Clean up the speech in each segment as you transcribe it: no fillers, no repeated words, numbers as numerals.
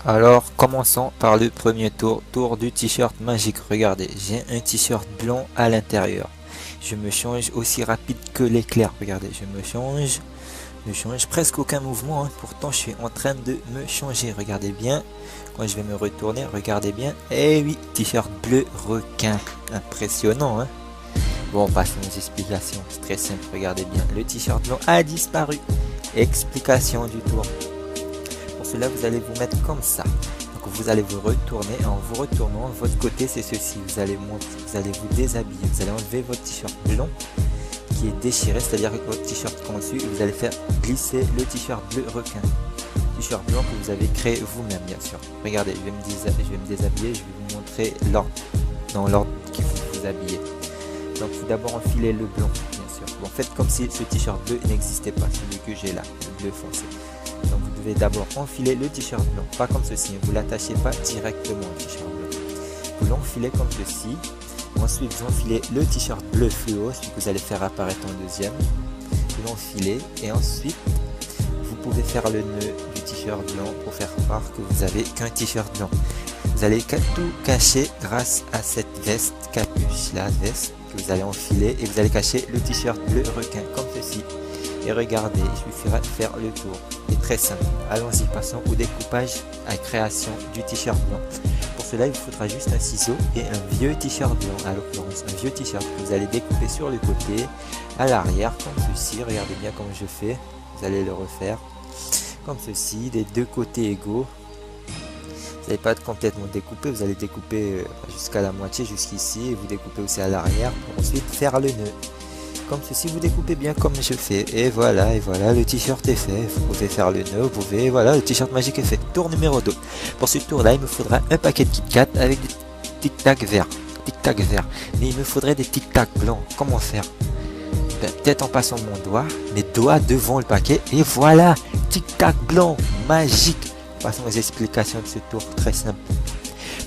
Alors, commençons par le premier tour, tour du t-shirt magique. Regardez, j'ai un t-shirt blanc à l'intérieur. Je me change aussi rapide que l'éclair. Regardez, je change presque aucun mouvement, hein. Pourtant, je suis en train de me changer. Regardez bien, quand je vais me retourner, regardez bien. Eh oui, t-shirt bleu requin. Impressionnant, hein. Bon, passons aux explications. C'est très simple, regardez bien. Le t-shirt blanc a disparu. Explication du tour. Pour cela, vous allez vous mettre comme ça. Donc, vous allez vous retourner. En vous retournant, votre côté, c'est ceci. Vous allez vous déshabiller. Vous allez enlever votre t-shirt blanc qui est déchiré, c'est-à-dire votre t-shirt conçu. Et vous allez faire glisser le t-shirt bleu requin. T-shirt blanc que vous avez créé vous-même, bien sûr. Regardez, je vais me déshabiller. Je vais vous montrer l'ordre. Dans l'ordre qu'il faut vous habiller. Donc, tout d'abord, enfiler le blanc, bien sûr. Bon, faites comme si ce t-shirt bleu n'existait pas, celui que j'ai là, le bleu foncé. Donc, vous devez d'abord enfiler le t-shirt blanc, pas comme ceci. Vous l'attachez pas directement au t-shirt blanc. Vous l'enfilez comme ceci. Ensuite, vous enfilez le t-shirt bleu fluo, celui que vous allez faire apparaître en deuxième. Vous l'enfilez et ensuite, vous pouvez faire le nœud du t-shirt blanc pour faire croire que vous avez qu'un t-shirt blanc. Vous allez tout cacher grâce à cette veste, capuche, la veste que vous allez enfiler et vous allez cacher le t-shirt bleu requin comme ceci. Et regardez, il suffira de faire le tour. C'est très simple. Allons-y, passons au découpage à création du t-shirt blanc. Pour cela, il vous faudra juste un ciseau et un vieux t-shirt blanc, à l'occurrence un vieux t-shirt que vous allez découper sur le côté, à l'arrière, comme ceci. Regardez bien comme je fais. Vous allez le refaire comme ceci, des deux côtés égaux. Vous n'allez pas être complètement découpé, vous allez découper jusqu'à la moitié, jusqu'ici, et vous découpez aussi à l'arrière pour ensuite faire le nœud. Comme ceci, vous découpez bien comme je fais. Et voilà, le t-shirt est fait. Vous pouvez faire le nœud, vous pouvez, voilà, le t-shirt magique est fait. Tour numéro 2. Pour ce tour-là, il me faudra un paquet de Kit Kat avec des tic-tac verts. Tic-tac verts. Mais il me faudrait des tic-tac blancs. Comment faire? Peut-être en passant mon doigt, mes doigts devant le paquet. Et voilà, tic-tac blanc, magique. Passons aux explications de ce tour très simple.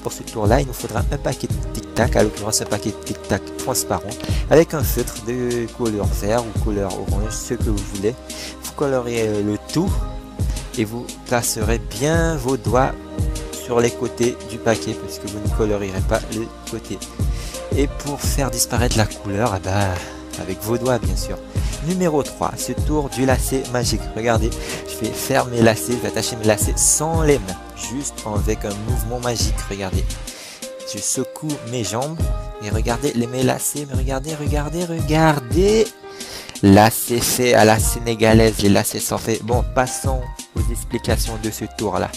Pour ce tour-là, il nous faudra un paquet de tic-tac, à l'occurrence un paquet de tic-tac transparent, avec un feutre de couleur vert ou couleur orange, ce que vous voulez. Vous colorez le tout et vous placerez bien vos doigts sur les côtés du paquet, parce que vous ne colorerez pas les côtés. Et pour faire disparaître la couleur, eh ben, avec vos doigts bien sûr. Numéro 3, ce tour du lacet magique. Regardez, je vais faire mes lacets, je vais attacher mes lacets sans les mains, juste avec un mouvement magique. Regardez, je secoue mes jambes et regardez mes lacets, mais regardez. Lacets fait à la sénégalaise, les lacets sont faits. Bon, passons aux explications de ce tour-là.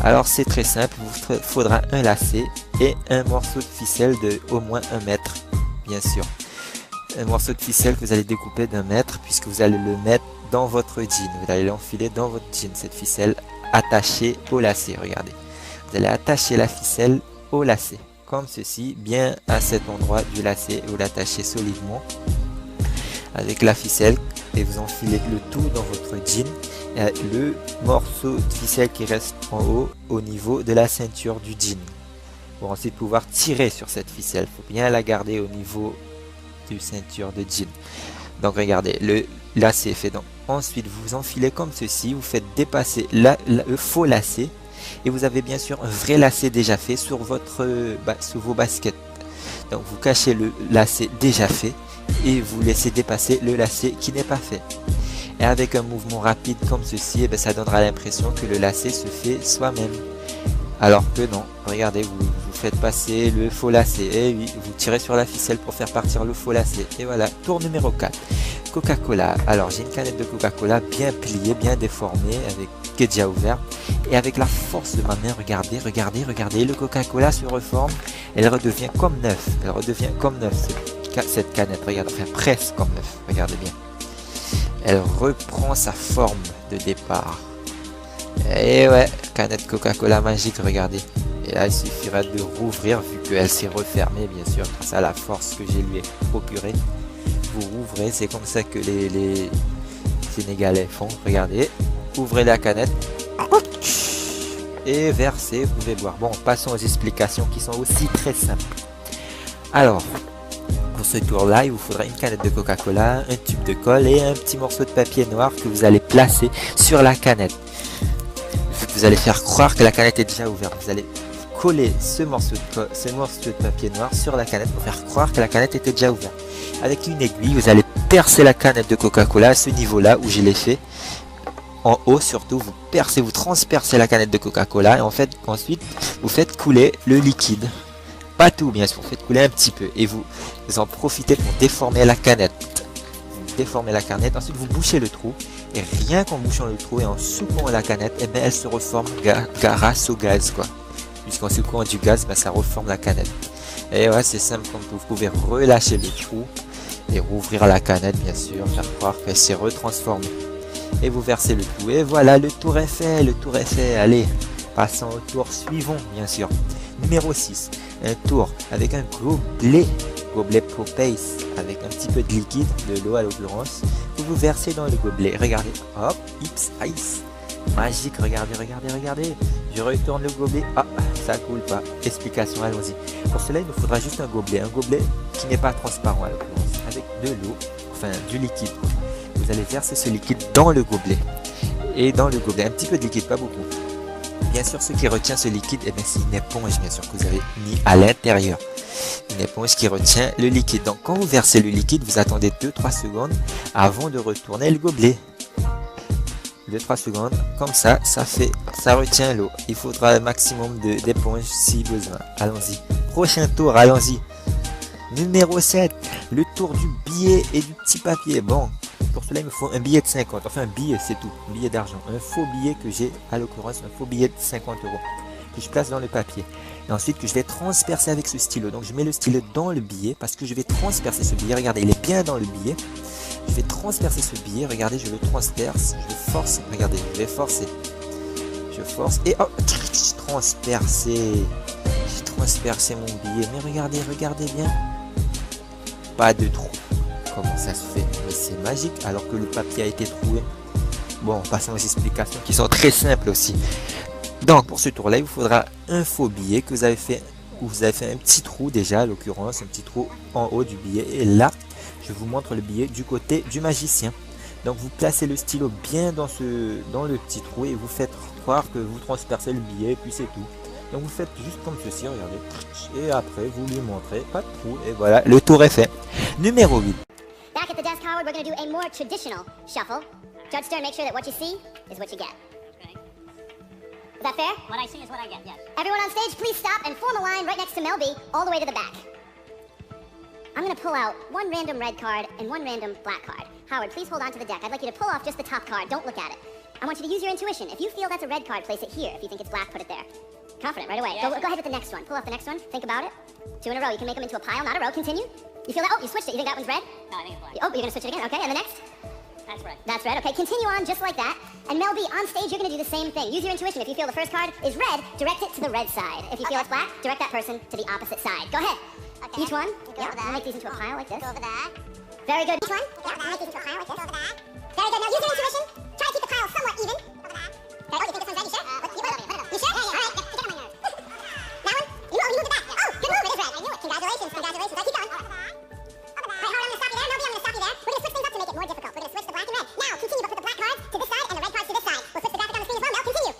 Alors c'est très simple, il vous faudra un lacet et un morceau de ficelle de au moins 1 mètre, bien sûr. Un morceau de ficelle que vous allez découper d'1 mètre, puisque vous allez le mettre dans votre jean. Vous allez l'enfiler dans votre jean, cette ficelle attachée au lacet. Regardez, vous allez attacher la ficelle au lacet, comme ceci, bien à cet endroit du lacet. Vous l'attachez solidement avec la ficelle et vous enfilez le tout dans votre jean. Et le morceau de ficelle qui reste en haut, au niveau de la ceinture du jean. Pour ensuite pouvoir tirer sur cette ficelle, il faut bien la garder au niveau du ceinture de jean. Donc regardez, le lacet est fait. Donc ensuite vous enfilez comme ceci, vous faites dépasser le faux lacet et vous avez bien sûr un vrai lacet déjà fait sur sous vos baskets. Donc vous cachez le lacet déjà fait et vous laissez dépasser le lacet qui n'est pas fait. Et avec un mouvement rapide comme ceci, et ça donnera l'impression que le lacet se fait soi-même. Alors que non, regardez, vous faites passer le faux lacet, et oui, vous tirez sur la ficelle pour faire partir le faux lacet, et voilà, tour numéro 4, Coca-Cola. Alors j'ai une canette de Coca-Cola bien pliée, bien déformée, avec qui est déjà ouvert, et avec la force de ma main, regardez, le Coca-Cola se reforme, elle redevient comme neuf, cette canette, regardez, enfin presque comme neuf, regardez bien. Elle reprend sa forme de départ. Et ouais, canette Coca-Cola magique, regardez. Et là, il suffira de rouvrir, vu qu'elle s'est refermée, bien sûr, grâce à la force que je lui ai procurée. Vous rouvrez, c'est comme ça que les Sénégalais font. Regardez, ouvrez la canette. Et versez, vous pouvez boire. Bon, passons aux explications qui sont aussi très simples. Alors, pour ce tour-là, il vous faudra une canette de Coca-Cola, un tube de colle et un petit morceau de papier noir que vous allez placer sur la canette. vous allez faire croire que la canette est déjà ouverte. Vous allez coller ce morceau de papier noir sur la canette pour faire croire que la canette était déjà ouverte. Avec une aiguille, vous allez percer la canette de Coca-Cola à ce niveau-là où je l'ai fait. En haut surtout, vous percez, vous transpercez la canette de Coca-Cola et ensuite vous faites couler le liquide. Pas tout bien sûr, vous faites couler un petit peu et vous en profitez pour déformer la canette. Vous déformez la canette, ensuite vous bouchez le trou et rien qu'en bouchant le trou et en secouant la canette, eh ben, elle se reforme grâce au gaz quoi. Puisqu'en secouant du gaz, ben, ça reforme la canette. Et ouais, c'est simple comme vous pouvez relâcher le trou et rouvrir la canette bien sûr, faire croire qu'elle s'est retransformée. Et vous versez le tout et voilà, le tour est fait, allez, passons au tour suivant bien sûr. Numéro 6, un tour avec un gobelet Popeyes avec un petit peu de liquide, de l'eau à l'occurrence, que vous versez dans le gobelet, regardez, hop, ice, magique, regardez, je retourne le gobelet, ah, ça coule pas, explication, allons-y. Pour cela il nous faudra juste un gobelet qui n'est pas transparent à l'occurrence, avec de l'eau, enfin du liquide. Vous allez verser ce liquide dans le gobelet. Et dans le gobelet, un petit peu de liquide, pas beaucoup. Bien sûr, ce qui retient ce liquide, eh c'est une éponge, bien sûr, que vous avez mis à l'intérieur. Une éponge qui retient le liquide. Donc, quand vous versez le liquide, vous attendez 2-3 secondes avant de retourner le gobelet. 2-3 secondes, comme ça retient l'eau. Il faudra un maximum d'éponge si besoin. Allons-y. Prochain tour, allons-y. Numéro 7, le tour du billet et du petit papier. Bon, pour cela il me faut un billet de 50, enfin un billet c'est tout, un billet d'argent, un faux billet que j'ai à l'occurrence, un faux billet de 50 € que je place dans le papier et ensuite que je vais transpercer avec ce stylo. Donc je mets le stylo dans le billet parce que je vais transpercer ce billet, regardez il est bien dans le billet, je vais transpercer ce billet, regardez je le transperce, je force, regardez je vais forcer, je force et oh, j'ai transpercé mon billet, mais regardez bien, pas de trou. Comment ça se fait? Mais c'est magique alors que le papier a été troué. Bon, passons aux explications qui sont très simples aussi. Donc pour ce tour là il vous faudra un faux billet que vous avez fait, où vous avez fait un petit trou déjà, à l'occurrence un petit trou en haut du billet, et là je vous montre le billet du côté du magicien. Donc vous placez le stylo bien dans le petit trou et vous faites croire que vous transpercez le billet et puis c'est tout. Donc vous faites juste comme ceci, regardez, et après vous lui montrez, pas de trou, et voilà, le tour est fait. Numéro 8. Back at the desk, Howard, we're going to do a more traditional shuffle. Judge Stern, make sure that what you see is what you get. Okay. Is that fair? What I see is what I get, yes. Everyone on stage, please stop and form a line right next to Mel B, all the way to the back. I'm going to pull out one random red card and one random black card. Howard, please hold on to the deck. I'd like you to pull off just the top card. Don't look at it. I want you to use your intuition. If you feel that's a red card, place it here. If you think it's black, put it there. Confident right away. Yes. Go ahead with the next one. Pull off the next one. Think about it. 2 in a row. You can make them into a pile, not a row. Continue. You feel that? Oh, you switched it. You think that one's red? No, I think it's black. Oh, you're going to switch it again. Okay, and the next? That's red. That's red. Okay, continue on just like that. And Mel B, on stage, you're going to do the same thing. Use your intuition. If you feel the first card is red, direct it to the red side. If you feel it's black, direct that person to the opposite side. Go ahead. Okay. Each one. Go over there. Make these into a pile like this. Go over there. Very good. Each one. Yeah, make these into a pile like this. Over there. Very good. Now use your intuition. Try to keep the pile somewhat even. Over there. Okay. Oh, you think this one's red? You sure? You put it up. You sure? Yeah, yeah. All right. Get on my nerves. That one? You moved it back. Oh, good move. It is red. I knew it. Congratulations. Congratulations. All right, keep going. Over there. Over there. All right, Howard, I'm going to stop you there. Mel B, I'm going to stop you there. We're going to switch things up to make it more difficult. We're going to switch the black and red. Now, continue, but put the black cards to this side and the red cards to this side. We'll switch the graphic on the screen as well. Mel, continue.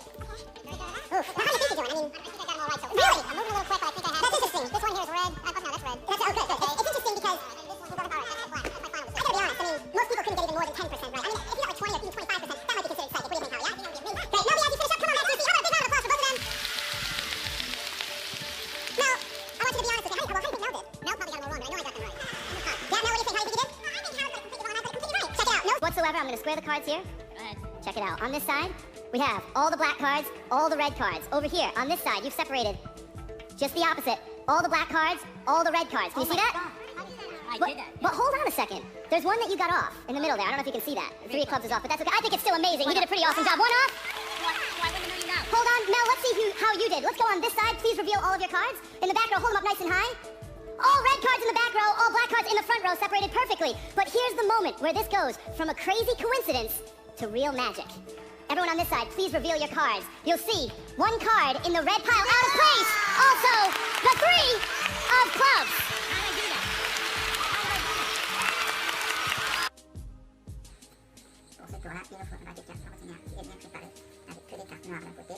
Ooh, now how do you think you're doing? I mean, I think I got them all right. So really? I'm moving a little quick, but I think I have That's interesting. This one here is red. Oh, no, that's red. That's, oh, good, good. It's interesting because This one, all right, that's black. That's my final. I gotta be honest, I mean, most people couldn't get even more than 10% right. I mean, if you got like 20 or even 25%, that might be considered psychic. What do you think, Howard? Yeah? You don't give me that. Great. Mel B, as you finish up, come on, Matt Lucy. All right, big round of applause for both of them. Mel, I want you to be honest with me. How do you think Mel did? Mel probably got them all wrong, but I know I got them right. Yeah, Mel, what do you think? How do you think you did? I think Howard got it completely wrong. I got it completely right. Check it out. No whatsoever. I'm gonna square the cards here. Go ahead. Check it out. On this side, we have all the black cards, all the red cards. Over here, on this side, you've separated just the opposite. All the black cards, all the red cards. Can you see that? I But, did that. but hold on a second. There's one that you got off in the middle there. I don't know if you can see that. The 3 of clubs is off, but that's okay. I think it's still amazing. You did a pretty awesome job. One off. Why wouldn't I know you now? Hold on, Mel. Let's see how you did. Let's go on this side. Please reveal all of your cards. In the back row, hold them up nice and high. All red cards in the back row, all black cards in the front row, separated perfectly. But here's the moment where this goes from a crazy coincidence to real magic. Everyone on this side, please reveal your cards. You'll see one card in the red pile out of place. Also, the 3 of clubs. How did I do that? Pour ce tour-là, il nous faudra des cartes originales qui est bien préparée, avec que des cartes noires d'un côté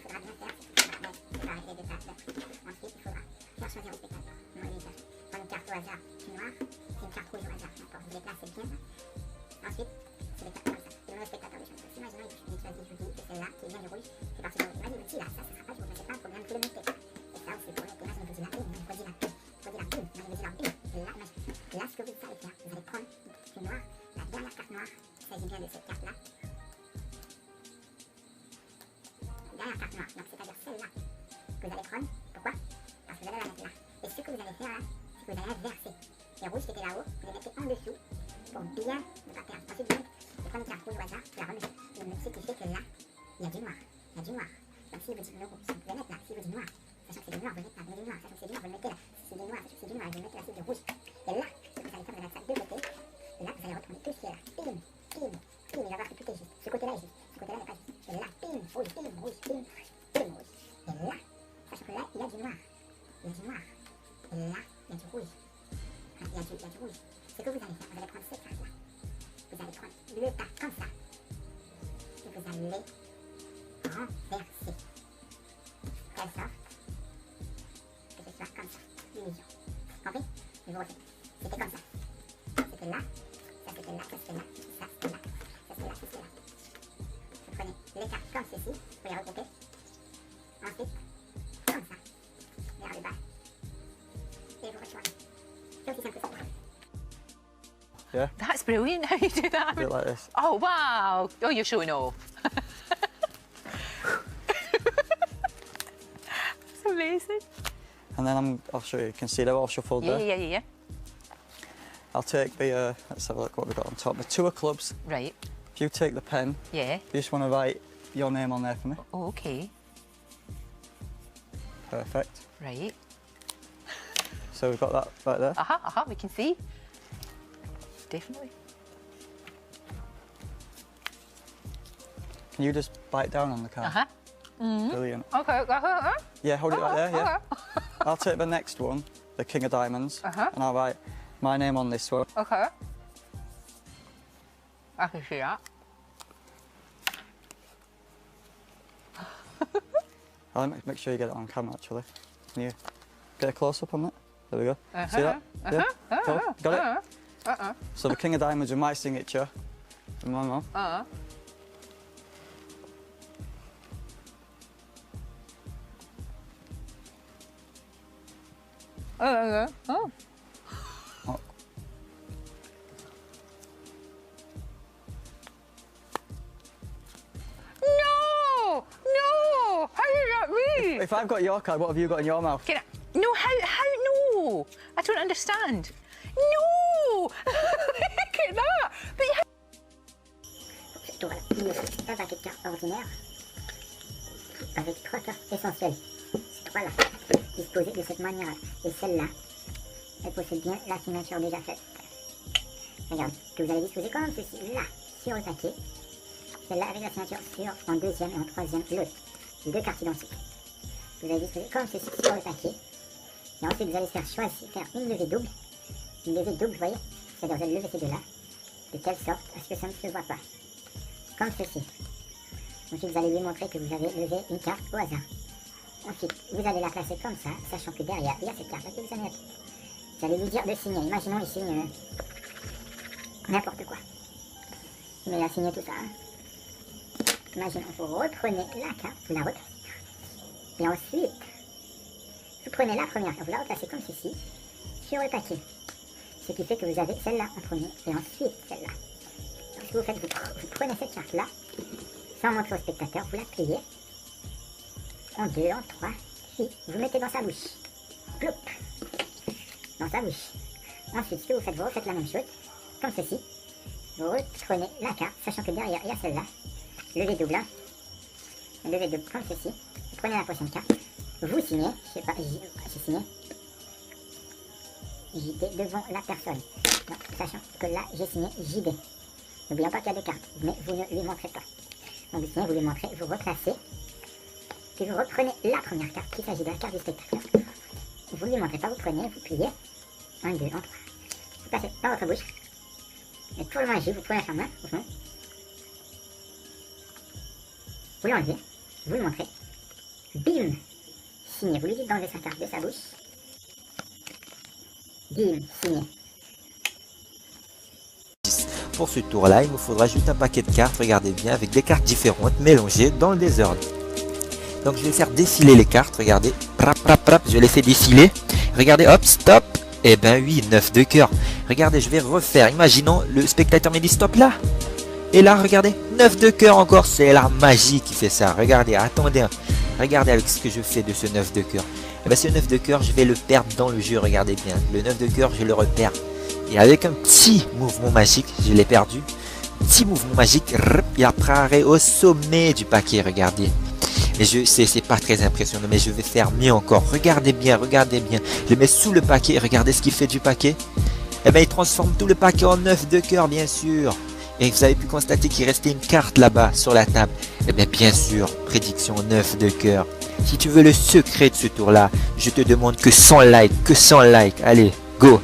faudra bien faire, c'est que tu vas arrêter de taper. Ensuite, il faudra faire choisir au spectateur. Prends une carte au hasard, une noire, et une carte rouge au hasard. N'importe, je les place, c'est bien. Ensuite, c'est des cartes comme ça. C'est le spectateur des choses. Imaginons il choisit, je vous dis que celle-là, qui vient du rouge, c'est parti du rouge. Imagine l'outil là, ça sera pas du rouge, c'est pas un problème, vous le mettez. Et ça, c'est pour mettre, imagine vous dites la une, vous dites la une, vous dites la une, imagine vous dites la une. Et là, là, ce que vous allez faire, vous allez prendre une noire, la dernière carte noire, il s'agit bien de cette carte-là. Dernière carte noire, donc c'est-à-dire celle-là que vous allez prendre. Pourquoi? Parce que vous allez la mettre là. Et ce que vous allez faire là, c'est que vous allez inverser. Les rouges qui étaient là-haut, vous les mettez en dessous pour bien ne pas perdre. Ensuite, vous prenez une carte rouge au hasard, vous la remettez. Ce qui fait que là, il y a du noir. Il y a du noir. Donc si vous dites rouge, vous pouvez mettre là. Si vous dites noir, sachant que c'est du noir, vous le mettez là. Vous mettez du noir, sachant que c'est du noir, vous le mettez là. Si c'est du noir, sachant que c'est du noir, vous le mettez là, c'est du rouge. Et là, ce que vous allez faire, vous allez mettre ça de côté. Et là, vous allez retourner tout ce qui est là. Pim, pim, pim. Il va voir que tout est juste. Ce côté-là est juste. Ce côté-là n'est pas juste. Et là, pim, rouge, pim, rouge, pim, pim, rouge. Et là, sachant que là, il y a du noir. Il y a du noir. Et là, il y a du rouge. Il y a du rouge. Ce que vous allez faire, vous allez prendre cette carte-là. Vous allez prendre le tas comme ça. Et vous allez renverser. Telle sorte que ce soit comme ça. L'illusion. Compris? Et vous refaites. C'était comme ça. C'était là. Ça c'était là. Ça c'était là. Ça c'était là. Ça c'était là. Ça c'était là. Vous prenez les cartes comme ceci. Vous les regroupez. Ensuite, comme ça. Vers le bas. Et vous retournez. C'est aussi simple que ça. Yeah, That's brilliant how you do that. a bit like this. Oh, wow. Oh, you're showing off. That's amazing. And then I'll show you. You can see they're all shuffled Yeah, there. yeah, yeah, yeah. I'll take the, let's have a look what we've got on top. The two of clubs. Right. If you take the pen, Yeah. you just want to write your name on there for me. Oh, okay. Perfect. Right. So we've got that right there. We can see. Definitely. Can you just bite down on the card? Brilliant. Okay. Yeah, hold it right there, yeah. Okay. I'll take the next one, the King of Diamonds, and I'll write my name on this one. Okay. I can see that. I'll make sure you get it on camera actually. Can you get a close up on that? There we go. See that? Yeah. Cool. Got it? So the King of Diamonds with my signature. And my mum. Oh. Oh. No! No! How did that read? If I've got your card, what have you got in your mouth? Can I, no, how, no? I don't understand. No! Look at that! But you Tour, il me faut un paquet de cartes ordinaires avec 3 cartes essentielles. Ces 3-là, disposées de cette manière-là. Et celle-là, elle possède bien la signature déjà faite. Regarde, que vous allez disposer comme ceci, là, sur le paquet. Celle-là avec la signature sur, en deuxième et en troisième, l'autre. 2 cartes identiques. Vous allez disposer comme ceci sur le paquet. Et ensuite, vous allez faire une levée double. Une levée double, vous voyez? C'est-à-dire, vous allez lever ces deux-là, de telle sorte à ce que ça ne se voit pas. Comme ceci. Ensuite, vous allez lui montrer que vous avez levé une carte au hasard. Ensuite, vous allez la placer comme ça, sachant que derrière, il y a cette carte-là que vous allez mettre. Vous allez lui dire de signer. Imaginons, il signe n'importe quoi. Mais il a signé tout ça. Imaginons, vous reprenez la carte, vous la replacez. Et ensuite, vous prenez la première carte, vous la replacez comme ceci, sur le paquet. Ce qui fait que vous avez celle-là en premier, et ensuite celle-là. Donc, ce que vous faites, vous prenez cette carte-là, sans montrer au spectateur, vous la pliez en 2, en 3, puis vous mettez dans sa bouche. Ploup! Dans sa bouche. Ensuite, ce que vous refaites la même chose, comme ceci. Vous reprenez la carte, sachant que derrière, il y a celle-là. Levée double, hein. Levée double, comme ceci. Vous prenez la prochaine carte. Vous signez, je sais pas, j'ai signé. JD devant la personne. Donc, sachant que là, j'ai signé JD. N'oublions pas qu'il y a des cartes, mais vous ne lui montrez pas. Donc, vous signez, vous lui montrez, vous replacez. Puis vous reprenez la première carte, il s'agit de la carte du spectateur. Vous ne lui montrez pas, vous prenez, vous pliez. 1, 2, 1, 3. Vous passez par votre bouche. Et pour le manger, vous prenez la main, au fond. Vous l'enlevez, vous le montrez. Bim. Signé. Vous lui dites d'enlever sa carte de sa bouche. Bim. Signé. Pour ce tour-là, il me faudra juste un paquet de cartes, regardez bien, avec des cartes différentes mélangées dans le désordre. Donc je vais faire défiler les cartes, regardez, prap, prap, prap, je les fais défiler. Regardez, hop, stop. Eh ben oui, 9 de cœur. Regardez, je vais refaire. Imaginons, le spectateur me dit stop là. Et là, regardez, 9 de cœur encore. C'est la magie qui fait ça. Regardez, attendez. Regardez avec ce que je fais de ce 9 de cœur. Eh ben ce 9 de cœur, je vais le perdre dans le jeu, regardez bien. Le 9 de cœur, je le repère. Et avec un petit mouvement magique, je l'ai perdu. Petit mouvement magique, il apparaît au sommet du paquet, regardez. Mais c'est pas très impressionnant, mais je vais faire mieux encore. Regardez bien, je le mets sous le paquet, regardez ce qu'il fait du paquet. Eh bien, il transforme tout le paquet en 9 de cœur, bien sûr. Et vous avez pu constater qu'il restait une carte là-bas, sur la table. Eh bien sûr, prédiction 9 de cœur. Si tu veux le secret de ce tour-là, je te demande que 100 likes, Allez, go!